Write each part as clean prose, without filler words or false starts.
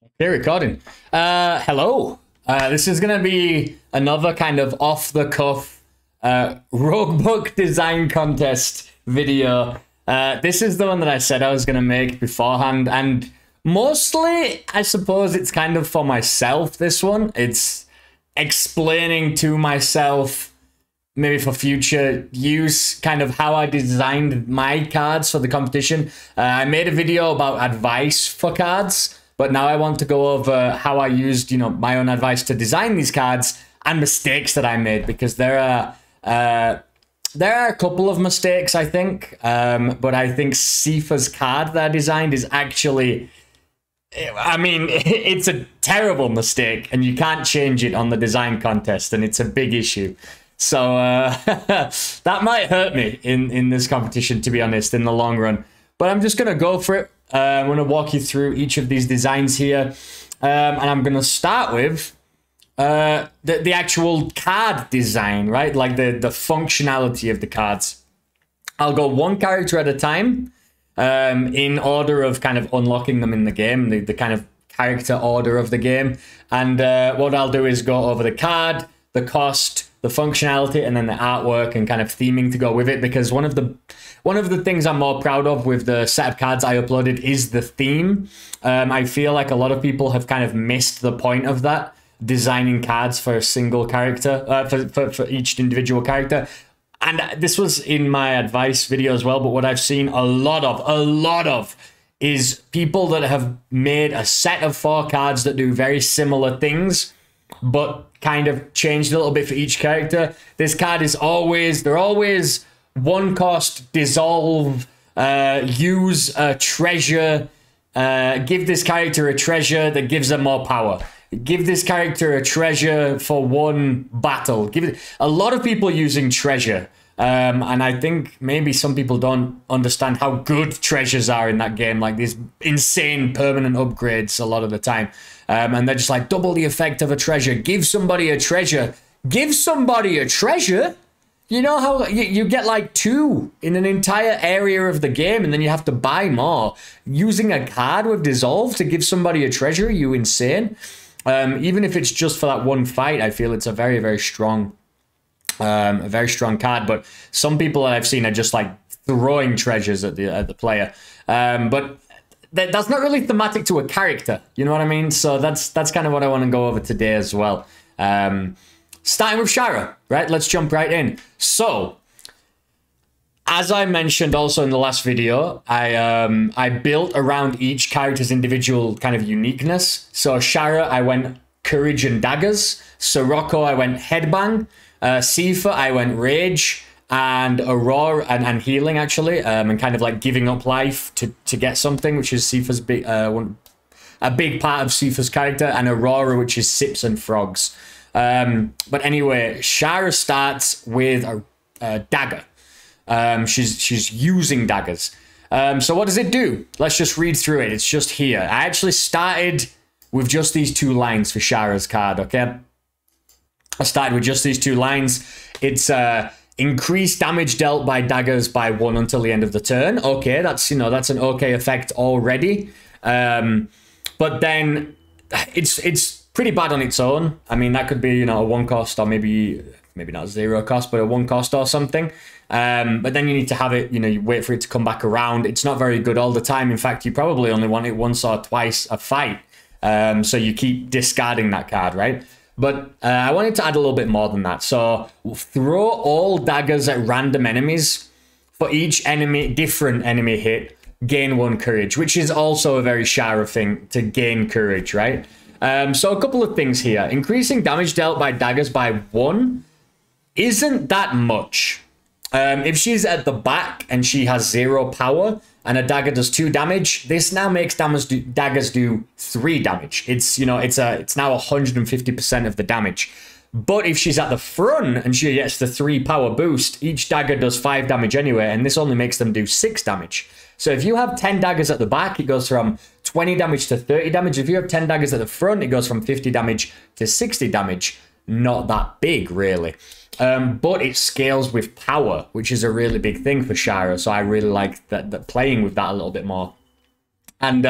Okay, recording. Hello. This is going to be another kind of off-the-cuff Roguebook design contest video. This is the one that I said I was going to make beforehand, and mostly, I suppose it's kind of for myself, this one. It's explaining to myself, maybe for future use, kind of how I designed my cards for the competition. I made a video about advice for cards, but now I want to go over how I used, my own advice to design these cards and mistakes that I made, because there are a couple of mistakes, I think. But I think Sifa's card that I designed is actually, I mean, it's a terrible mistake, and you can't change it on the design contest, and it's a big issue. So that might hurt me in this competition, to be honest, in the long run. But I'm just going to go for it. I'm going to walk you through each of these designs here. And I'm going to start with the actual card design, right? Like the functionality of the cards. I'll go one character at a time in order of kind of unlocking them in the game, the kind of character order of the game. And what I'll do is go over the card, the cost, the functionality, and then the artwork and kind of theming to go with it, because one of the things I'm more proud of with the set of cards I uploaded is the theme. I feel like a lot of people have kind of missed the point of that, designing cards for a single character, for each individual character. And this was in my advice video as well, but what I've seen a lot of is people that have made a set of 4 cards that do very similar things, but kind of changed a little bit for each character. This card is always, they're always one cost, dissolve, use a treasure, give this character a treasure that gives them more power. Give this character a treasure for one battle. Give it a lot of people using treasure. And I think maybe some people don't understand how good treasures are in that game, like these insane permanent upgrades a lot of the time. And they're just like, double the effect of a treasure. Give somebody a treasure. Give somebody a treasure? You know how you get like 2 in an entire area of the game, and then you have to buy more. Using a card with Dissolve to give somebody a treasure, are you insane? Even if it's just for that one fight, I feel it's a very, very strong card. But some people that I've seen are just like throwing treasures at the player. But that's not really thematic to a character, you know what I mean? So that's kind of what I want to go over today as well. Starting with Shara, right? Let's jump right in. So, as I mentioned also in the last video, I built around each character's individual kind of uniqueness. So Shara, I went Courage and Daggers. Sirocco, I went Headbang. Sifa, I went Rage. And Aurora, and healing actually, and kind of like giving up life to get something, which is Sifa's big, a big part of Sifa's character, and Aurora, which is Sips and Frogs. But anyway, Shara starts with a dagger. She's using daggers. So what does it do? Let's just read through it. It's just here. I actually started with just these 2 lines for Shara's card. Okay, I started with just these 2 lines. It's increase damage dealt by daggers by 1 until the end of the turn. Okay, that's that's an okay effect already. But then it's pretty bad on its own. I mean, that could be a 1 cost, or maybe not 0 cost, but a 1 cost or something. But then you need to have it. You wait for it to come back around. It's not very good all the time. In fact, you probably only want it once or twice a fight. So you keep discarding that card, right? But I wanted to add a little bit more than that. So throw all daggers at random enemies. For each different enemy hit, gain 1 courage, which is also a very Shara thing, to gain courage, right? So a couple of things here. Increasing damage dealt by daggers by 1 isn't that much. If she's at the back and she has 0 power, and a dagger does 2 damage, this now makes daggers do 3 damage. It's now 150% of the damage. But if she's at the front and she gets the 3 power boost, each dagger does 5 damage anyway, and this only makes them do 6 damage. So if you have 10 daggers at the back, it goes from 20 damage to 30 damage. If you have 10 daggers at the front, it goes from 50 damage to 60 damage. Not that big, really. But it scales with power, which is a really big thing for Shara. So I really like that playing with that a little bit more. And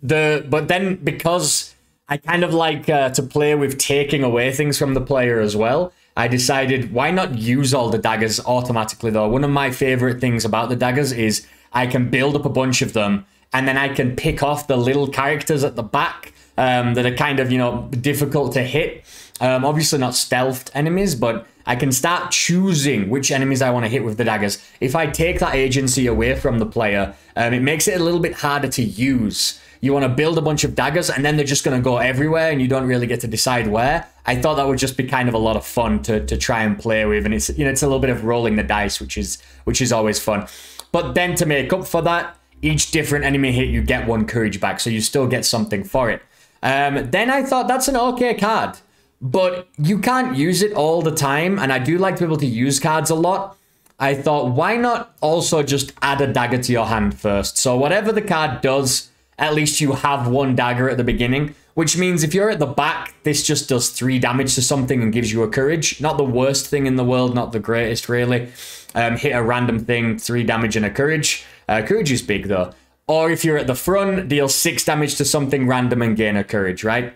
but then because I kind of like to play with taking away things from the player as well, I decided why not use all the daggers automatically though. One of my favorite things about the daggers is I can build up a bunch of them and then I can pick off the little characters at the back that are kind of, you know, difficult to hit. Obviously not stealthed enemies, but I can start choosing which enemies I want to hit with the daggers. If I take that agency away from the player, it makes it a little bit harder to use. You want to build a bunch of daggers and then they're just going to go everywhere and you don't really get to decide where. I thought that would just be kind of a lot of fun to try and play with, and it's, you know, it's a little bit of rolling the dice, which is always fun. But then to make up for that, each different enemy hit you get 1 courage back, so you still get something for it. Then I thought that's an okay card, but you can't use it all the time, and I do like to be able to use cards a lot. I thought, why not also just add a dagger to your hand first? So whatever the card does, at least you have 1 dagger at the beginning, which means if you're at the back, this just does 3 damage to something and gives you a courage. Not the worst thing in the world, not the greatest really. Hit a random thing, 3 damage and a courage. Courage is big though. Or if you're at the front, deal 6 damage to something random and gain a courage, right?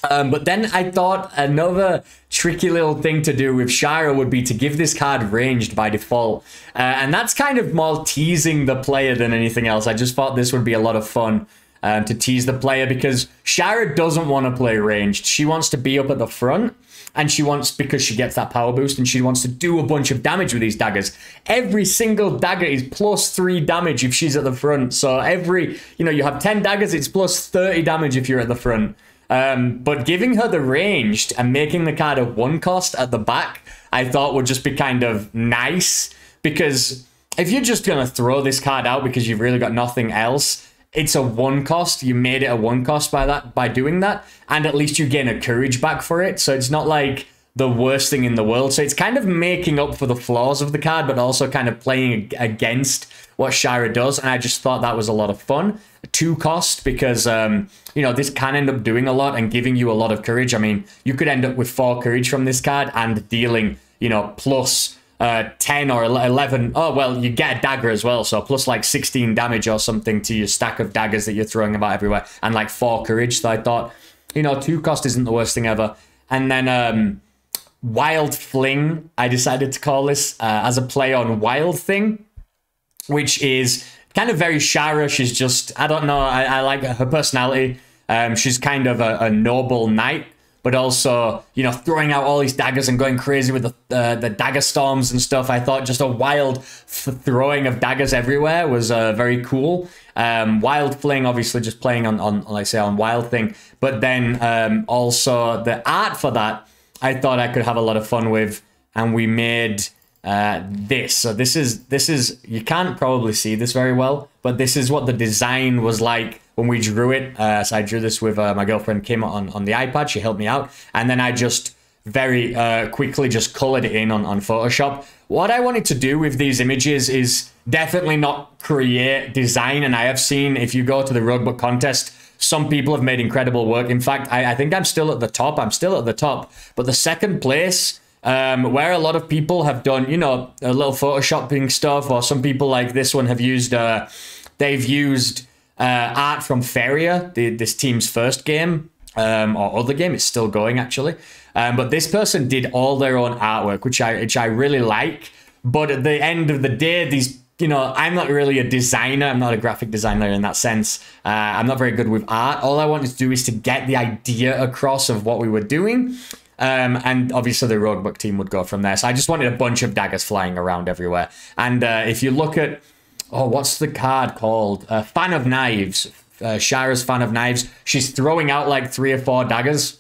But then I thought another tricky little thing to do with Shara would be to give this card ranged by default. And that's kind of more teasing the player than anything else. I just thought this would be a lot of fun to tease the player because Shara doesn't want to play ranged. She wants to be up at the front. And she wants, because she gets that power boost, and she wants to do a bunch of damage with these daggers. Every single dagger is plus 3 damage if she's at the front. So every, you know, you have 10 daggers, it's plus 30 damage if you're at the front. But giving her the ranged and making the card a 1 cost at the back, I thought would just be kind of nice. Because if you're just going to throw this card out because you've really got nothing else, it's a 1 cost. You made it a 1 cost by doing that, and at least you gain a courage back for it. So it's not like the worst thing in the world. So it's kind of making up for the flaws of the card, but also kind of playing against what Shira does. And I just thought that was a lot of fun. A 2 cost because you know, this can end up doing a lot and giving you a lot of courage. I mean, you could end up with 4 courage from this card and dealing, you know, plus 10 or 11. Oh, well, you get a dagger as well. So plus like 16 damage or something to your stack of daggers that you're throwing about everywhere. And like 4 courage. So I thought, you know, 2 cost isn't the worst thing ever. And then Wild Fling, I decided to call this as a play on Wild Thing, which is kind of very Shara. She's just, I don't know, I like her personality. She's kind of a noble knight, but also, you know, throwing out all these daggers and going crazy with the dagger storms and stuff. I thought just a wild throwing of daggers everywhere was very cool. Wild Fling, obviously just playing on like I say, on Wild Thing. But then also the art for that, I thought I could have a lot of fun with. And we made this. So this is, you can't probably see this very well, but this is what the design was like when we drew it. So I drew this with my girlfriend Kim on the iPad. She helped me out. And then I just very quickly just colored it in on Photoshop. What I wanted to do with these images is definitely not create design. And I have seen, if you go to the Roguebook contest, some people have made incredible work. In fact, I think I'm still at the top. I'm still at the top. But the second place, where a lot of people have done, you know, a little photoshopping stuff, or some people like this one have used, they've used art from Faeria, this team's first game, or other game. It's still going actually. But this person did all their own artwork, which I really like. But at the end of the day, these, you know, I'm not really a designer. I'm not a graphic designer in that sense. I'm not very good with art. All I wanted to do is to get the idea across of what we were doing. And obviously the Roguebook team would go from there. So I just wanted a bunch of daggers flying around everywhere. And if you look at, oh, what's the card called? Fan of Knives. Shara's Fan of Knives. She's throwing out like 3 or 4 daggers.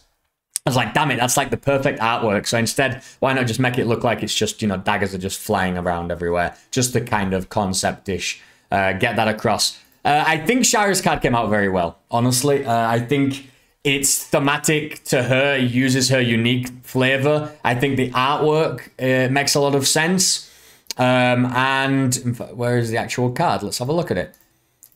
I was like, damn it, that's like the perfect artwork. So instead, why not just make it look like it's just, you know, daggers are just flying around everywhere. Just the kind of concept-ish. Get that across. I think Shara's card came out very well, honestly. I think it's thematic to her. It uses her unique flavor. I think the artwork makes a lot of sense. And where is the actual card? Let's have a look at it.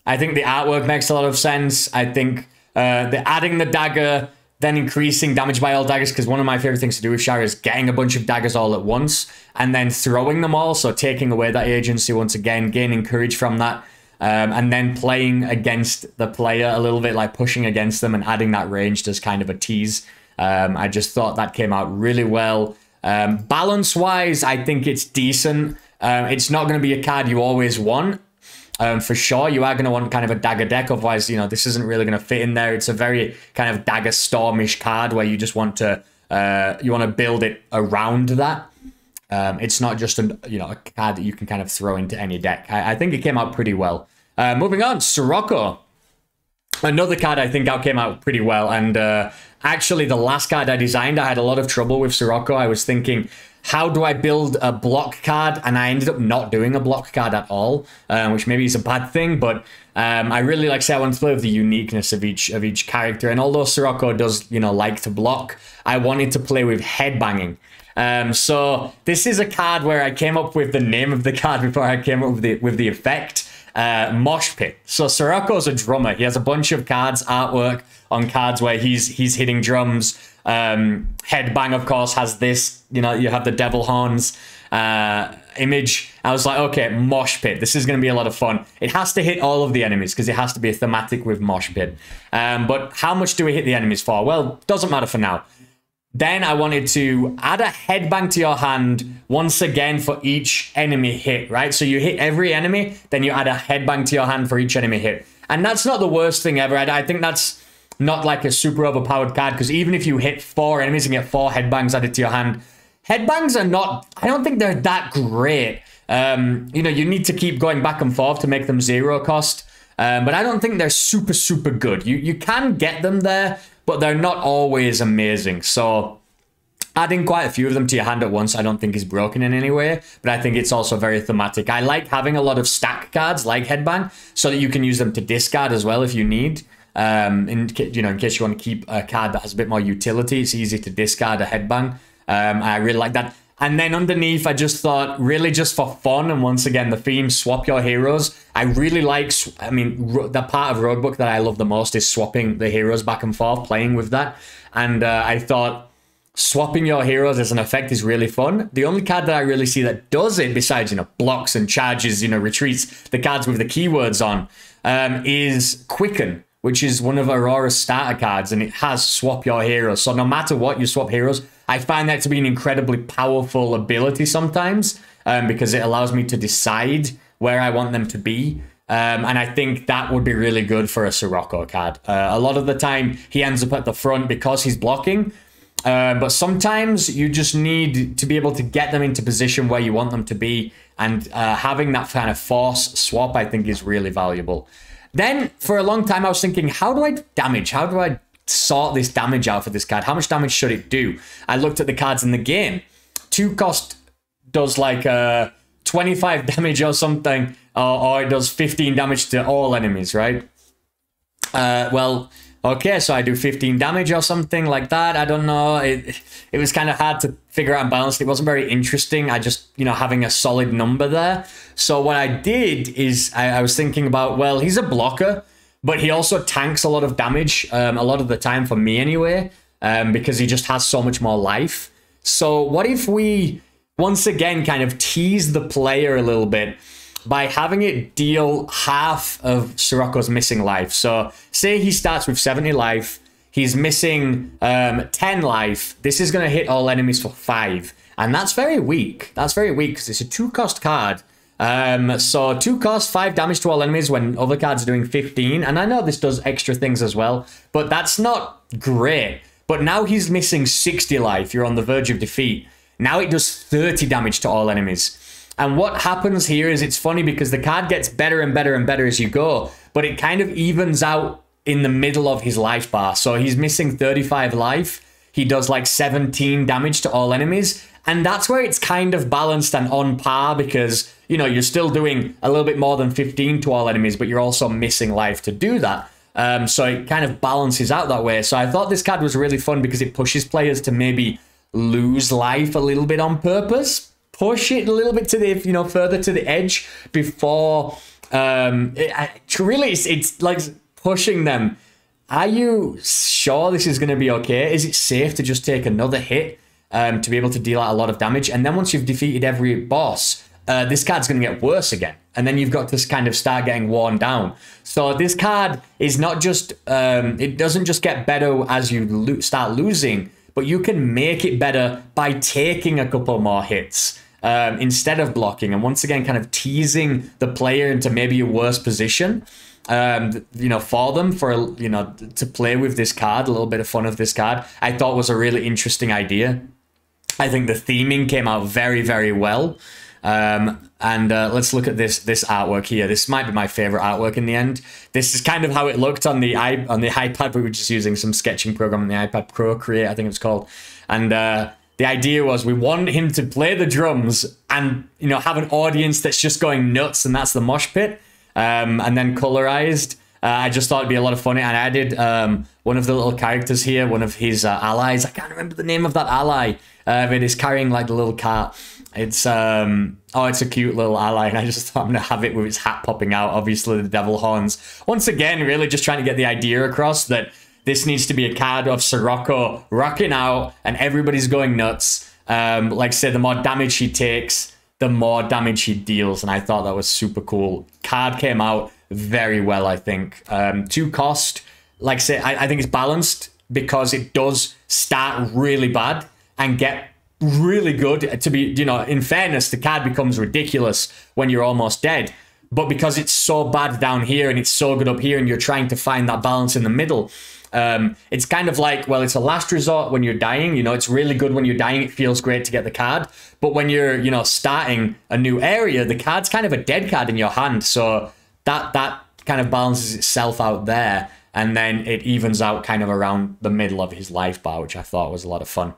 I think the artwork makes a lot of sense. I think adding the dagger, then increasing damage by all daggers, because one of my favorite things to do with Shara is getting a bunch of daggers all at once and then throwing them all. So taking away that agency once again, gaining courage from that. and then playing against the player a little bit, like pushing against them and adding that range as kind of a tease. I just thought that came out really well. Balance-wise, I think it's decent. It's not going to be a card you always want. For sure, you are going to want kind of a dagger deck. Otherwise, you know, this isn't really going to fit in there. It's a very kind of dagger stormish card where you just want to build it around that. It's not just a card that you can kind of throw into any deck. I think it came out pretty well. Moving on, Sirocco. Another card I think came out pretty well. And actually, the last card I designed, I had a lot of trouble with Sirocco. I was thinking, how do I build a block card? And I ended up not doing a block card at all, which maybe is a bad thing. But I really, like I say, I want to play with the uniqueness of each character. And although Sirocco does, like to block, I wanted to play with headbanging. So this is a card where I came up with the name of the card before I came up with the effect. Mosh Pit. So Sirocco's a drummer. He has a bunch of cards, artwork on cards where he's hitting drums. Headbang, of course, has this, you have the devil horns image. I was like, okay, Mosh Pit. This is going to be a lot of fun. It has to hit all of the enemies because it has to be a thematic with Mosh Pit. But how much do we hit the enemies for? Well, doesn't matter for now. Then I wanted to add a headbang to your hand once again for each enemy hit, right? So you hit every enemy, then you add a headbang to your hand for each enemy hit. And that's not the worst thing ever. I think that's not like a super overpowered card, because even if you hit 4 enemies and get 4 headbangs added to your hand, headbangs are not, I don't think they're that great. You need to keep going back and forth to make them 0 cost. But I don't think they're super, super good. You can get them there, but they're not always amazing. So adding quite a few of them to your hand at once I don't think is broken in any way, but I think it's also very thematic. I like having a lot of stack cards like Headbang so that you can use them to discard as well if you need. In case you want to keep a card that has a bit more utility, it's easy to discard a Headbang. I really like that. And then underneath, I just thought, really just for fun, and once again, the theme, swap your heroes. I really like, the part of Roguebook that I love the most is swapping the heroes back and forth, playing with that. And I thought, swapping your heroes as an effect is really fun. The only card that I really see that does it, besides, blocks and charges, retreats, the cards with the keywords on, is Quicken, which is one of Aurora's starter cards, and it has swap your heroes. So no matter what, you swap heroes. I find that to be an incredibly powerful ability sometimes, because it allows me to decide where I want them to be. And I think that would be really good for a Sirocco card. A lot of the time, he ends up at the front because he's blocking. But sometimes you just need to be able to get them into position where you want them to be. And having that kind of force swap, I think, is really valuable. Then, for a long time, I was thinking, how do I damage? How do I sort this damage out for this card? How much damage should it do? I looked at the cards in the game. 2 cost does like 25 damage or something, or it does 15 damage to all enemies, right? Well, okay, so I do 15 damage or something like that. I don't know. It was kind of hard to figure out and balance. It wasn't very interesting. I just, having a solid number there. So what I did is I was thinking about, well, he's a blocker, but he also tanks a lot of damage, a lot of the time for me anyway, because he just has so much more life. So what if we, once again, kind of tease the player a little bit by having it deal half of Sirocco's missing life. So say he starts with 70 life, he's missing 10 life. This is going to hit all enemies for 5. And that's very weak. That's very weak because it's a 2-cost card. So 2 cost, 5 damage to all enemies when other cards are doing 15. And I know this does extra things as well, but that's not great. But now he's missing 60 life. You're on the verge of defeat. Now it does 30 damage to all enemies. And what happens here is it's funny because the card gets better and better and better as you go, but it kind of evens out in the middle of his life bar. So he's missing 35 life. He does like 17 damage to all enemies. And that's where it's kind of balanced and on par because, you're still doing a little bit more than 15 to all enemies, but you're also missing life to do that. So it kind of balances out that way. So I thought this card was really fun because it pushes players to maybe lose life a little bit on purpose. Push it a little bit to the, further to the edge before, it's like pushing them. Are you sure this is going to be okay? Is it safe to just take another hit to be able to deal out a lot of damage? And then once you've defeated every boss, this card's going to get worse again. and then you've got to kind of start getting worn down. So this card is not just, it doesn't just get better as you start losing, but you can make it better by taking a couple more hits instead of blocking. And once again, kind of teasing the player into maybe a worse position, you know, for them, for, you know, to play with this card, a little bit of fun of this card, I thought was a really interesting idea. I think the theming came out very, very well. Let's look at this artwork here. This might be my favorite artwork in the end. This is kind of how it looked on the iPad. We were just using some sketching program on the iPad Pro Create, I think it's called. And the idea was we want him to play the drums and, you know, have an audience that's just going nuts, and that's the mosh pit. And then colorized. I just thought it'd be a lot of fun. And I did one of the little characters here, one of his allies. I can't remember the name of that ally. But it's carrying like the little cart. It's it's a cute little ally, and I just thought I'm gonna have it with its hat popping out. Obviously, the devil horns. Once again, really just trying to get the idea across that this needs to be a card of Sirocco rocking out, and everybody's going nuts. Like I said, the more damage he takes, the more damage he deals, and I thought that was super cool. Card came out very well, I think. 2 cost, like I say, I think it's balanced because it does start really bad and get really good. To be, you know, in fairness, the card becomes ridiculous when you're almost dead, but because it's so bad down here and it's so good up here, and you're trying to find that balance in the middle, it's kind of like, well, it's a last resort when you're dying. You know, it's really good when you're dying. It feels great to get the card, but when you're, you know, starting a new area, the card's kind of a dead card in your hand, so that kind of balances itself out there, and then it evens out kind of around the middle of his life bar, which I thought was a lot of fun.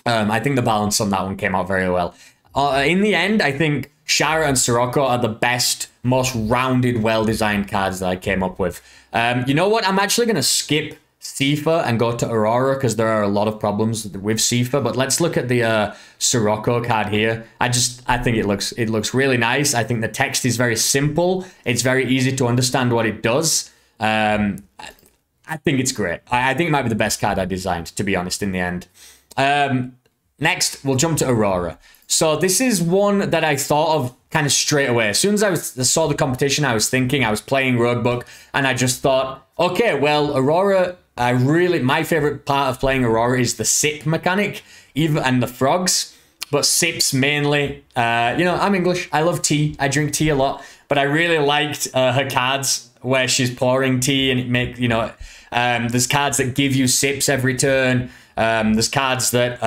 I think the balance on that one came out very well. In the end, I think Shara and Sirocco are the best, most rounded, well-designed cards that I came up with. You know what? I'm actually going to skip Sifa and go to Aurora because there are a lot of problems with Sifa. But let's look at the Sirocco card here. I think it looks really nice. I think the text is very simple. It's very easy to understand what it does. I think it's great. I think it might be the best card I designed, to be honest, in the end. Next, we'll jump to Aurora. So this is one that I thought of kind of straight away. As soon as I saw the competition, I was playing Roguebook, and I just thought, okay, well, Aurora, my favorite part of playing Aurora is the sip mechanic, and the frogs, but sips mainly. You know, I'm English. I love tea. I drink tea a lot, but I really liked her cards where she's pouring tea, and there's cards that give you sips every turn. There's cards that,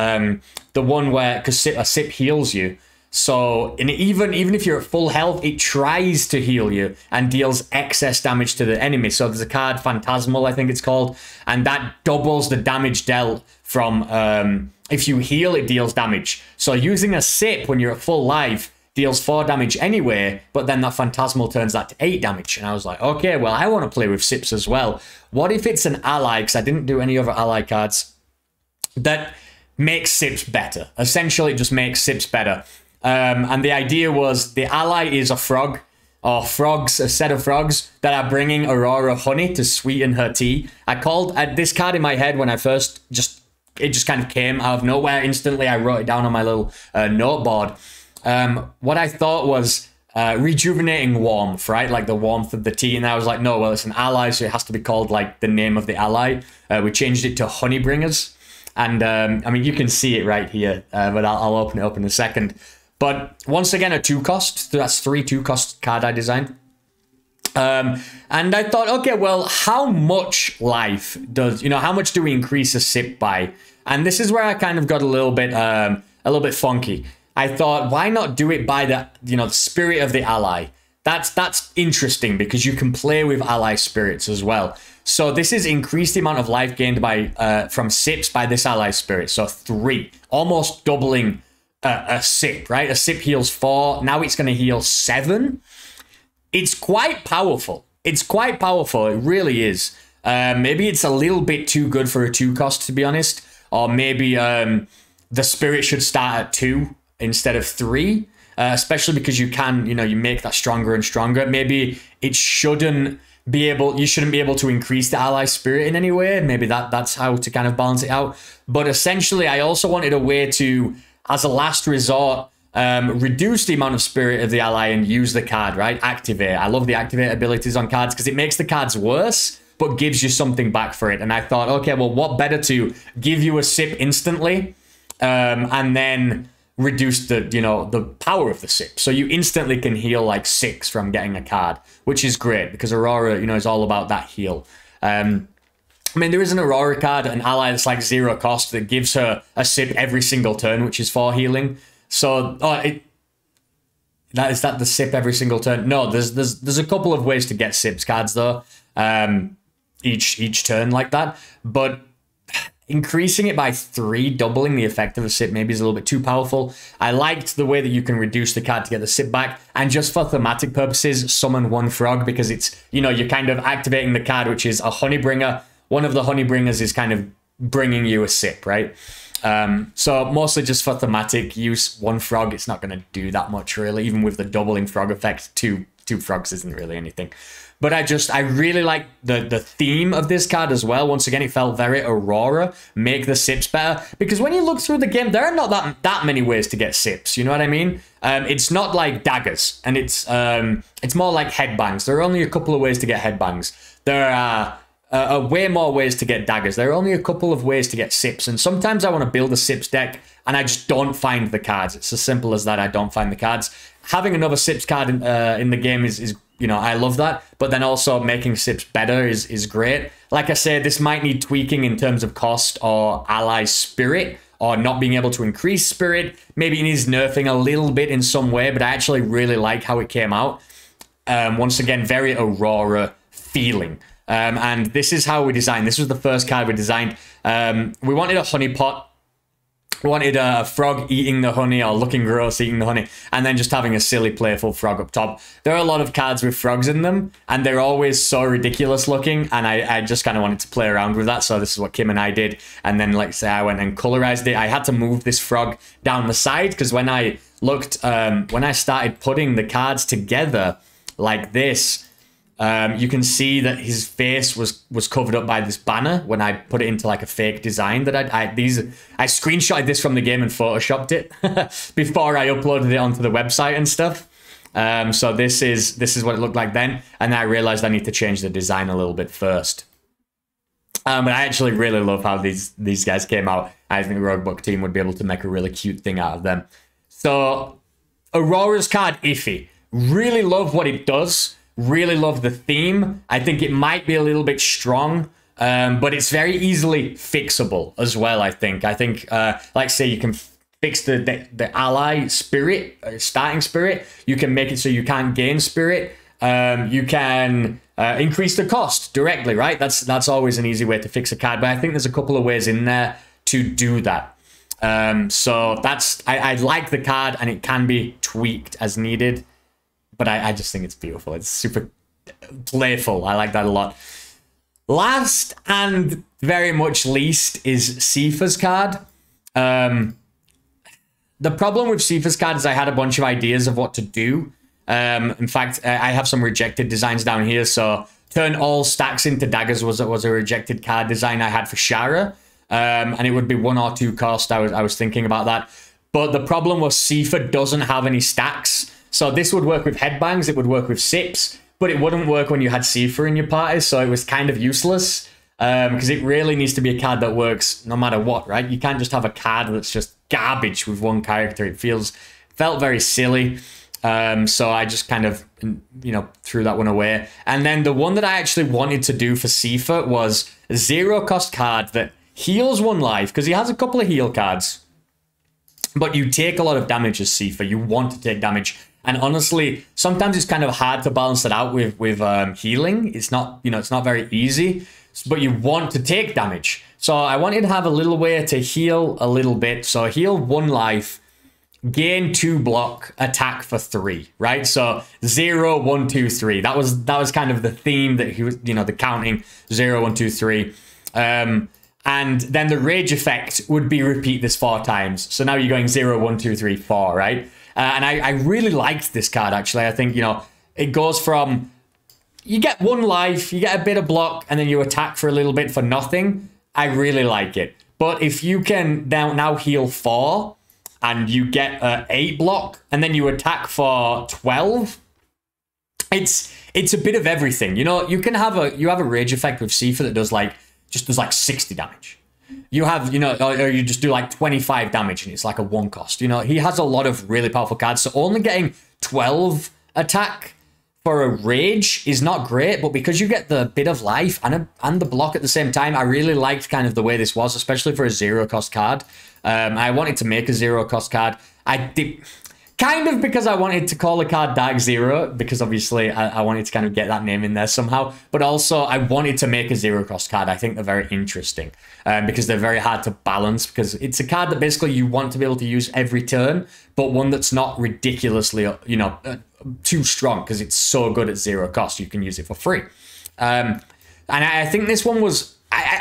the one where, because a sip heals you. So, and even if you're at full health, it tries to heal you and deals excess damage to the enemy. So there's a card, Phantasmal, I think it's called, and that doubles the damage dealt from, if you heal, it deals damage. So using a sip when you're at full life deals 4 damage anyway, but then that Phantasmal turns that to 8 damage. And I was like, okay, well, I want to play with sips as well. What if it's an ally, because I didn't do any other ally cards, that makes sips better. Essentially, it just makes sips better. And the idea was the ally is a frog, or frogs, a set of frogs that are bringing Aurora honey to sweeten her tea. I called this card in my head when I first it just kind of came out of nowhere. Instantly, I wrote it down on my little noteboard. What I thought was rejuvenating warmth, right? Like the warmth of the tea. And I was like, no, well, it's an ally, so it has to be called like the name of the ally. We changed it to Honeybringers. And, I mean, you can see it right here, but I'll open it up in a second. But once again, a 2-cost. That's 3 2-cost card I designed. And I thought, okay, well, how much life how much do we increase a sip by? And this is where I kind of got a little bit funky. I thought, why not do it by the spirit of the ally? That's interesting because you can play with ally spirits as well. So this is increased the amount of life gained by from sips by this ally spirit. So 3, almost doubling a sip, right? A sip heals 4. Now it's going to heal 7. It's quite powerful. It's quite powerful. It really is. Maybe it's a little bit too good for a 2-cost, to be honest. Or maybe the spirit should start at 2 instead of 3. Especially because you can, you make that stronger and stronger. Maybe it shouldn't be able, you shouldn't be able to increase the ally spirit in any way. Maybe that's how to kind of balance it out. But essentially, I also wanted a way to, as a last resort, reduce the amount of spirit of the ally and use the card, right? Activate. I love the activate abilities on cards because it makes the cards worse, but gives you something back for it. And I thought, okay, well, what better to give you a sip instantly and then reduce the, the power of the sip. So you instantly can heal like 6 from getting a card, which is great because Aurora, is all about that heal. I mean, there is an Aurora card, an ally that's like 0 cost that gives her a sip every single turn, which is 4 healing. So, is that the sip every single turn? No, there's a couple of ways to get sips cards though, each turn like that. But increasing it by 3, doubling the effect of a sip maybe is a little bit too powerful. I liked the way that you can reduce the card to get the sip back, and just for thematic purposes, summon 1 frog because it's, you're kind of activating the card, which is a Honeybringer. One of the Honeybringers is kind of bringing you a sip, right? So mostly just for thematic use, 1 frog, it's not going to do that much really. Even with the doubling frog effect, two frogs isn't really anything. But I really like the theme of this card as well. Once again, it felt very Aurora, make the sips better. Because when you look through the game, there are not that many ways to get sips, you know what I mean? It's not like daggers, and it's more like headbangs. There are only a couple of ways to get headbangs. There are way more ways to get daggers. There are only a couple of ways to get sips, and sometimes I want to build a sips deck, and I just don't find the cards. It's as simple as that. I don't find the cards. Having another sips card in the game is I love that, but then also making sips better is great. Like I said, this might need tweaking in terms of cost or ally spirit, or not being able to increase spirit. Maybe it needs nerfing a little bit in some way, but I actually really like how it came out. Once again, very Aurora feeling. And this is how we designed. This was the first card we designed. We wanted a honey pot. We wanted a frog eating the honey, or looking gross eating the honey, and then just having a silly playful frog up top. There are a lot of cards with frogs in them, and they're always so ridiculous looking, and I just kind of wanted to play around with that, so this is what Kim and I did. And then, like say, I went and colorized it. I had to move this frog down the side, because when I looked, when I started putting the cards together like this, you can see that his face was covered up by this banner when I put it into like a fake design that I screenshotted this from the game and photoshopped it before I uploaded it onto the website and stuff. So this is what it looked like then, and I realized I need to change the design a little bit first. But I actually really love how these guys came out. I think the Roguebook team would be able to make a really cute thing out of them. So Aurora's card, iffy. Really love what it does. Really love the theme. I think it might be a little bit strong, but it's very easily fixable as well, I think. Like say, you can fix the ally spirit, starting spirit. You can make it so you can't gain spirit. You can increase the cost directly, right? That's always an easy way to fix a card, but I think there's a couple of ways in there to do that. So I like the card, and it can be tweaked as needed. But I just think it's beautiful. It's super playful. I like that a lot. Last and very much least is Sifa's card. The problem with Sifa's card is I had a bunch of ideas of what to do. In fact, I have some rejected designs down here. So turn all stacks into daggers was a rejected card design I had for Shara. And it would be 1 or 2 cost. I was thinking about that. But the problem was Sifa doesn't have any stacks. So this would work with headbangs, it would work with sips, but it wouldn't work when you had Sifa in your party, so it was kind of useless. Because it really needs to be a card that works no matter what, right? You can't just have a card that's just garbage with 1 character. It felt very silly. So I just kind of, threw that one away. And then the one that I actually wanted to do for Sifa was a 0 cost card that heals 1 life, because he has a couple of heal cards. But you take a lot of damage as Sifa. You want to take damage. And honestly, sometimes it's kind of hard to balance that out with healing. It's not, it's not very easy, but you want to take damage. So I wanted to have a little way to heal a little bit. So heal 1 life, gain 2 block, attack for 3, right? So 0, 1, 2, 3. That was kind of the theme that he was, the counting 0, 1, 2, 3. And then the rage effect would be repeat this 4 times. So now you're going 0, 1, 2, 3, 4, right? And I really liked this card, actually. I think, it goes from, you get 1 life, you get a bit of block, and then you attack for a little bit for nothing. I really like it. But if you can now heal 4, and you get 8 block, and then you attack for 12. It's a bit of everything. You know, you have a rage effect with Sifa that does like 60 damage. You have, you know, or you just do like 25 damage and it's like a 1 cost. You know, he has a lot of really powerful cards. So only getting 12 attack for a rage is not great, but because you get the bit of life and the block at the same time, I really liked kind of the way this was, especially for a 0 cost card. I wanted to make a 0 cost card. I did kind of because I wanted to call the card Dark Zero, because obviously I wanted to kind of get that name in there somehow, but also I wanted to make a 0 cost card. I think they're very interesting because they're very hard to balance, because it's a card that basically you want to be able to use every turn, but one that's not ridiculously, you know, too strong, because it's so good at 0 cost. You can use it for free. And I think this one was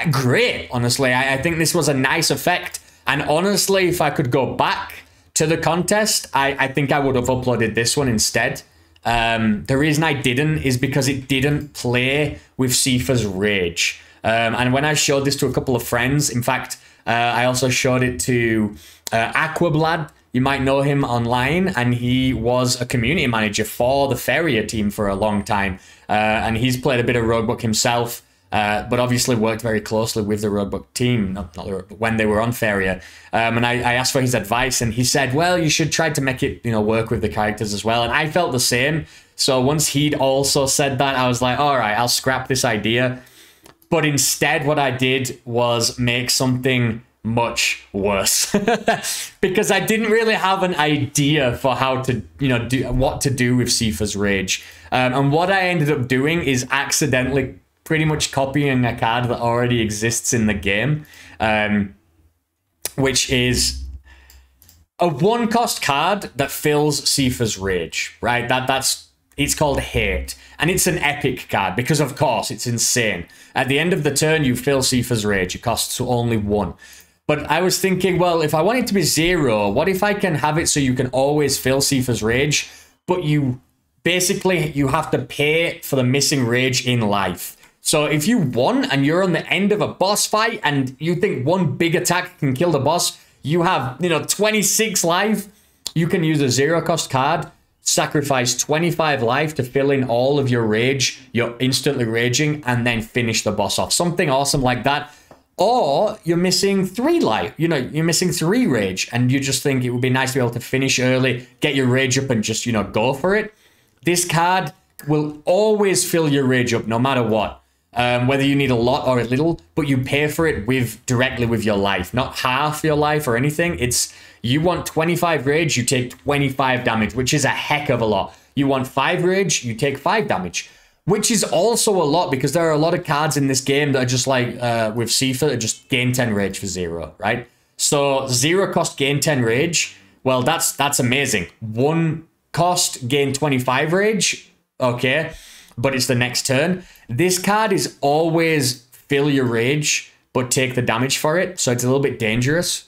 great, honestly. I think this was a nice effect. And honestly, if I could go back to the contest, I think I would have uploaded this one instead. The reason I didn't is because it didn't play with Sifa's rage. And when I showed this to a couple of friends, in fact, I also showed it to Aquablad. You might know him online, and he was a community manager for the Faeria team for a long time. And he's played a bit of Roguebook himself, but obviously worked very closely with the Roguebook team, not when they were on Faeria. And I asked for his advice, and he said, well, you should try to make it, you know, work with the characters as well. And I felt the same. So once he'd also said that, I was like, all right, I'll scrap this idea. But instead, what I did was make something much worse because I didn't really have an idea for how to, you know, what to do with Sifa's rage. And what I ended up doing is accidentally pretty much copying a card that already exists in the game, which is a 1 cost card that fills Sifa's rage, right? It's called Hate, and it's an epic card because, of course, it's insane. At the end of the turn, you fill Sifa's rage. It costs only 1. But I was thinking, well, if I want it to be 0, what if I can have it so you can always fill Sifa's rage, but you have to pay for the missing rage in life. So if you won and you're on the end of a boss fight and you think 1 big attack can kill the boss, you have, you know, 26 life, you can use a 0 cost card, sacrifice 25 life to fill in all of your rage, you're instantly raging, and then finish the boss off. Something awesome like that. Or you're missing 3 life, you know, you're missing 3 rage, and you just think it would be nice to be able to finish early, get your rage up, and just, you know, go for it. This card will always fill your rage up no matter what. Whether you need a lot or a little, but you pay for it directly with your life, not half your life or anything. It's, you want 25 rage, you take 25 damage, which is a heck of a lot. You want 5 rage, you take 5 damage, which is also a lot, because there are a lot of cards in this game that are just like with Sifa that just gain 10 rage for 0, right? So 0 cost gain 10 rage, well, that's amazing. 1 cost gain 25 rage, okay, but it's the next turn. This card is always fill your rage, but take the damage for it. So it's a little bit dangerous,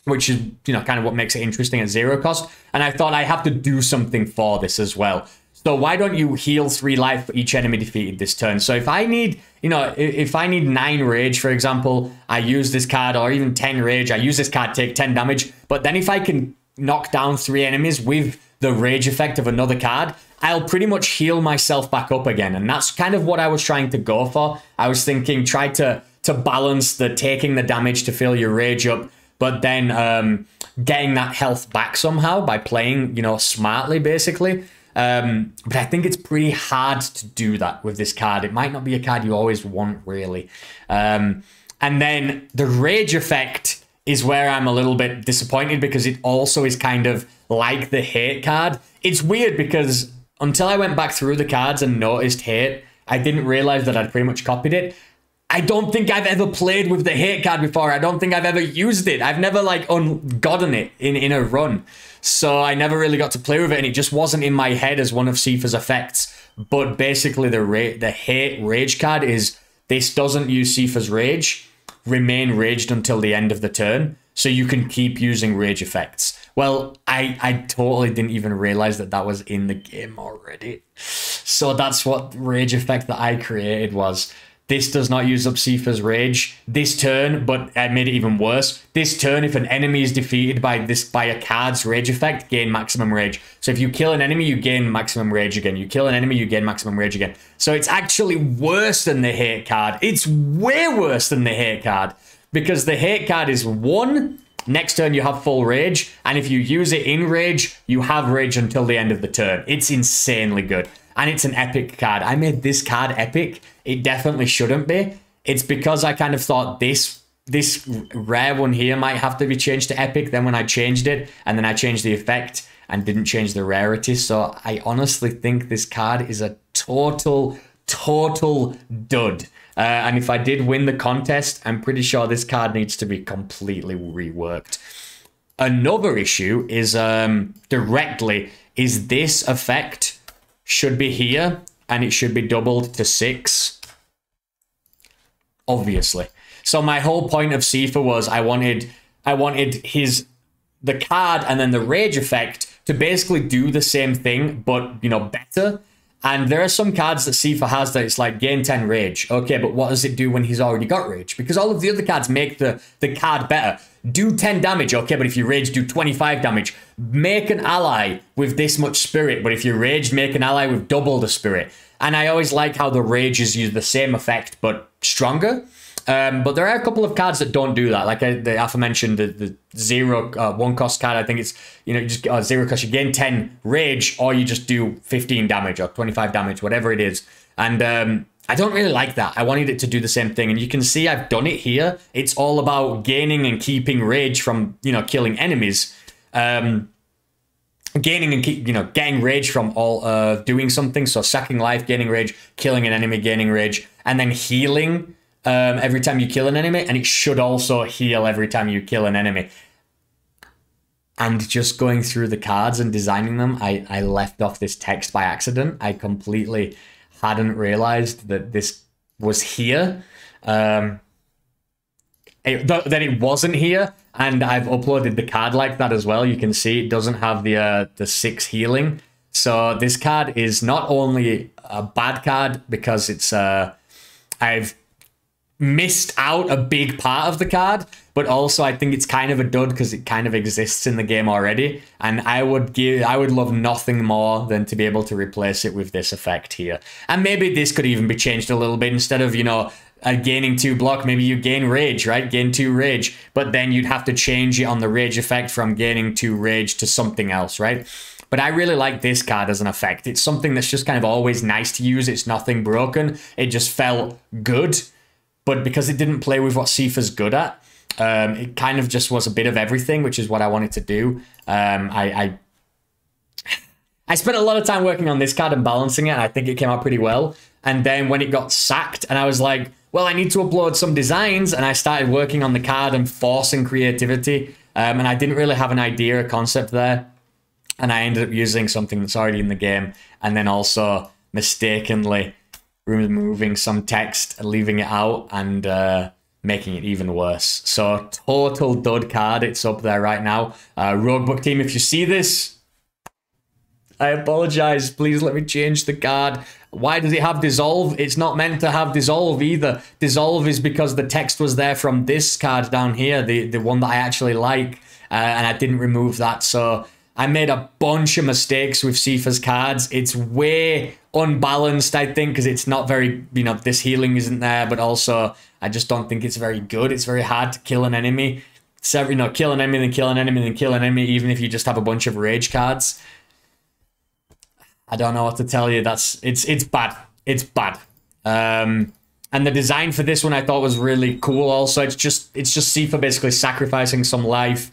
which is, you know, kind of what makes it interesting at 0 cost. And I thought I have to do something for this as well. So why don't you heal 3 life for each enemy defeated this turn? So if I need, you know, if I need 9 rage, for example, I use this card, or even 10 rage, I use this card, take 10 damage. But then if I can knock down 3 enemies with the rage effect of another card, I'll pretty much heal myself back up again. And that's kind of what I was trying to go for. I was thinking, try to balance the taking the damage to fill your rage up, but then getting that health back somehow by playing, you know, smartly, basically. But I think it's pretty hard to do that with this card. It might not be a card you always want, really. And then the rage effect is where I'm a little bit disappointed, because it also is kind of like the hate card. It's weird because until I went back through the cards and noticed hate, I didn't realize that I'd pretty much copied it. I don't think I've ever played with the hate card before. I don't think I've ever used it. I've never like gotten it in a run. So I never really got to play with it, and it just wasn't in my head as one of Sifa's effects. But basically the hate rage card is, this doesn't use Sifa's rage, remain raged until the end of the turn, so you can keep using rage effects. Well, I totally didn't even realize that that was in the game already. So that's what rage effect that I created was. This does not use up Sifa's rage this turn, but it made it even worse. This turn, if an enemy is defeated by a card's rage effect, gain maximum rage. So if you kill an enemy, you gain maximum rage again. You kill an enemy, you gain maximum rage again. So it's actually worse than the hate card. It's way worse than the hate card, because the hate card is 1. Next turn, you have full rage, and if you use it in rage, you have rage until the end of the turn. It's insanely good. And it's an epic card. I made this card epic. It definitely shouldn't be. It's because I kind of thought this rare one here might have to be changed to epic. Then when I changed it, and then I changed the effect and didn't change the rarity. So I honestly think this card is a total dud. And if I did win the contest, I'm pretty sure this card needs to be completely reworked. Another issue is directly is this effect should be here, and it should be doubled to 6. Obviously. So my whole point of Sifa was I wanted the card and then the rage effect to basically do the same thing, but, you know, better. And there are some cards that Sifa has that it's like gain 10 rage. Okay, but what does it do when he's already got rage? Because all of the other cards make the card better. Do 10 damage, okay, but if you rage, do 25 damage. Make an ally with this much spirit, but if you rage, make an ally with double the spirit. And I always like how the rages use the same effect, but stronger. But there are a couple of cards that don't do that. Like the aforementioned, the 0 1 cost card. I think it's, you know, you just 0 cost, you gain 10 rage, or you just do 15 damage or 25 damage, whatever it is. And I don't really like that. I wanted it to do the same thing. And you can see I've done it here. It's all about gaining and keeping rage from, you know, killing enemies. Gaining and getting rage from all doing something. So sacking life, gaining rage, killing an enemy, gaining rage, and then healing every time you kill an enemy, and it should also heal every time you kill an enemy. And just going through the cards and designing them, I left off this text by accident. I completely hadn't realized that this was here, that it wasn't here, and I've uploaded the card like that as well. You can see it doesn't have the 6 healing. So this card is not only a bad card because it's I've missed out a big part of the card, but also I think it's kind of a dud because it kind of exists in the game already, and I would love nothing more than to be able to replace it with this effect here. And maybe this could even be changed a little bit. Instead of, you know, gaining 2 block, maybe you gain rage, right? Gain 2 rage, but then you'd have to change it on the rage effect from gaining 2 rage to something else, right? But I really like this card as an effect. It's something that's just kind of always nice to use. It's nothing broken. It just felt good. But because it didn't play with what Sifa's good at, it kind of just was a bit of everything, which is what I wanted to do. I spent a lot of time working on this card and balancing it, and I think it came out pretty well. And then when it got sacked, and I was like, well, I need to upload some designs, and I started working on the card and forcing creativity. And I didn't really have an idea, a concept there. And I ended up using something that's already in the game, and then also mistakenly removing some text and leaving it out and making it even worse. So total dud card. It's up there right now. Roguebook team, if you see this, I apologize. Please let me change the card. Why does it have dissolve? It's not meant to have dissolve either. Dissolve is because the text was there from this card down here, the one that I actually like, and I didn't remove that. So I made a bunch of mistakes with Sifa's cards. It's way unbalanced, I think, because it's not very, you know, this healing isn't there, but also I just don't think it's very good. It's very hard to kill an enemy. So, you know, kill an enemy, then kill an enemy, then kill an enemy, even if you just have a bunch of rage cards. I don't know what to tell you. It's bad. It's bad. And the design for this one I thought was really cool also. It's just Sifa basically sacrificing some life,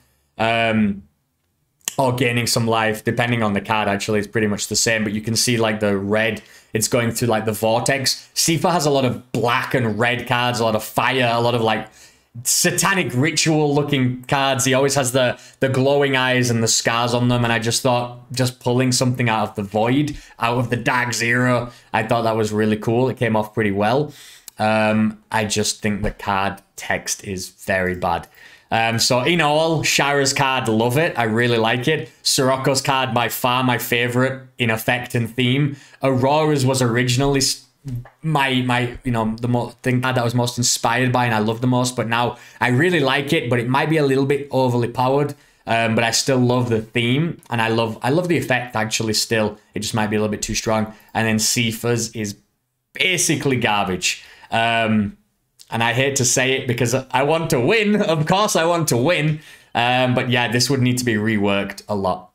or gaining some life, depending on the card. Actually, it's pretty much the same, but you can see like the red, it's going through like the vortex. Sifa has a lot of black and red cards, a lot of fire, a lot of like satanic ritual looking cards. He always has the glowing eyes and the scars on them, and I just thought just pulling something out of the void, out of the Dark Zero, I thought that was really cool. It came off pretty well. I just think the card text is very bad. So in all, Shara's card, love it. I really like it. Siroko's card, by far my favorite in effect and theme. Aurora's was originally my you know, the thing that I was most inspired by and I love the most. But now I really like it, but it might be a little bit overly powered. But I still love the theme, and I love the effect actually still. It just might be a little bit too strong. And then Sifa's is basically garbage. And I hate to say it because I want to win. Of course I want to win. But yeah, this would need to be reworked a lot.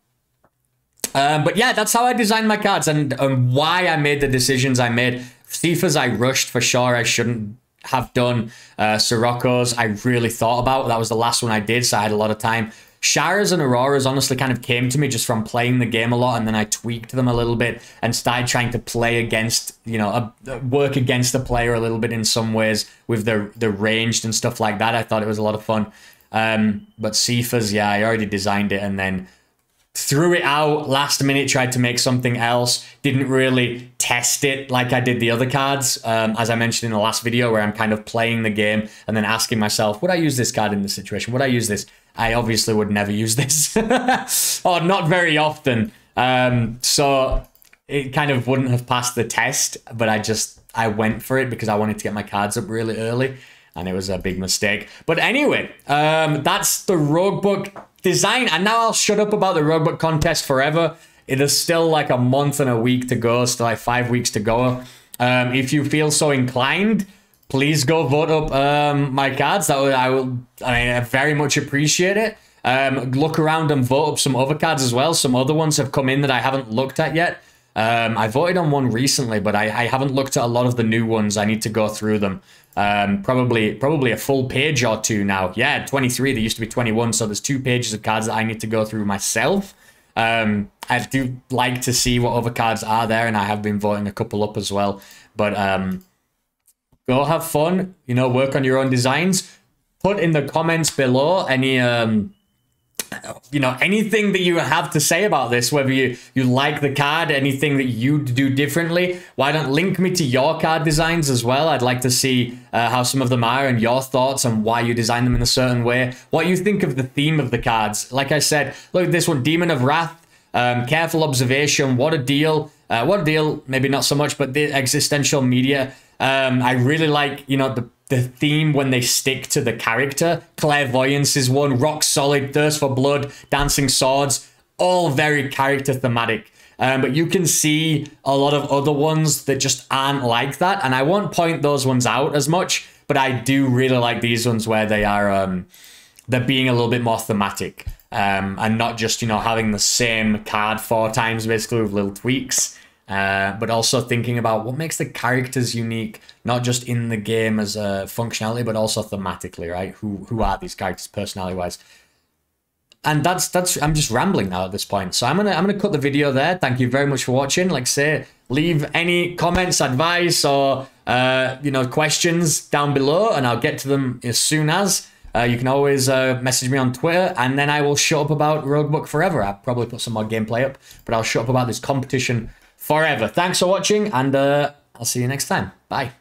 But yeah, that's how I designed my cards and why I made the decisions I made. Sifa's I rushed for sure. I shouldn't have done. Sirocco's I really thought about. That was the last one I did, so I had a lot of time. Shara's and Aurora's honestly kind of came to me just from playing the game a lot, and then I tweaked them a little bit and started trying to play against, you know, work against the player a little bit in some ways with the ranged and stuff like that. I thought it was a lot of fun. But Sifa's, yeah, I already designed it and then threw it out last minute, tried to make something else, didn't really test it like I did the other cards, as I mentioned in the last video, where I'm kind of playing the game and then asking myself, would I use this card in this situation? Would I use this? I obviously would never use this, or not very often, so it kind of wouldn't have passed the test, but I went for it because I wanted to get my cards up really early, and it was a big mistake. But anyway, that's the Roguebook design, and now I'll shut up about the Roguebook contest forever. It is still like a month and a week to go, still like 5 weeks to go. If you feel so inclined, please go vote up my cards. I very much appreciate it. Look around and vote up some other cards as well. Some other ones have come in that I haven't looked at yet. I voted on one recently, but I haven't looked at a lot of the new ones. I need to go through them. Probably a full page or two now. Yeah, 23. There used to be 21, so there's 2 pages of cards that I need to go through myself. I do like to see what other cards are there, and I have been voting a couple up as well. But go have fun, you know, work on your own designs. Put in the comments below any you know, anything that you have to say about this, whether you like the card, anything that you do differently. Why don't link me to your card designs as well? I'd like to see how some of them are and your thoughts on why you design them in a certain way. What you think of the theme of the cards. Like I said, look at this one, Demon of Wrath, Careful Observation, what a deal. What a deal, maybe not so much, but the existential media. I really like, you know, the theme when they stick to the character. Clairvoyance is one, Rock Solid, Thirst for Blood, Dancing Swords, all very character thematic. But you can see a lot of other ones that just aren't like that, and I won't point those ones out as much, but I do really like these ones where they are, they're being a little bit more thematic, and not just, you know, having the same card 4 times basically with little tweaks. But also thinking about what makes the characters unique, not just in the game as a functionality, but also thematically, right? Who are these characters personality wise? And that's I'm just rambling now at this point, so I'm gonna cut the video there. Thank you very much for watching. Like I say, leave any comments, advice, or you know, questions down below, and I'll get to them as soon as. You can always message me on Twitter, and then I will shut up about Roguebook forever. I'll probably put some more gameplay up, but I'll shut up about this competition forever. Thanks for watching, and I'll see you next time. Bye.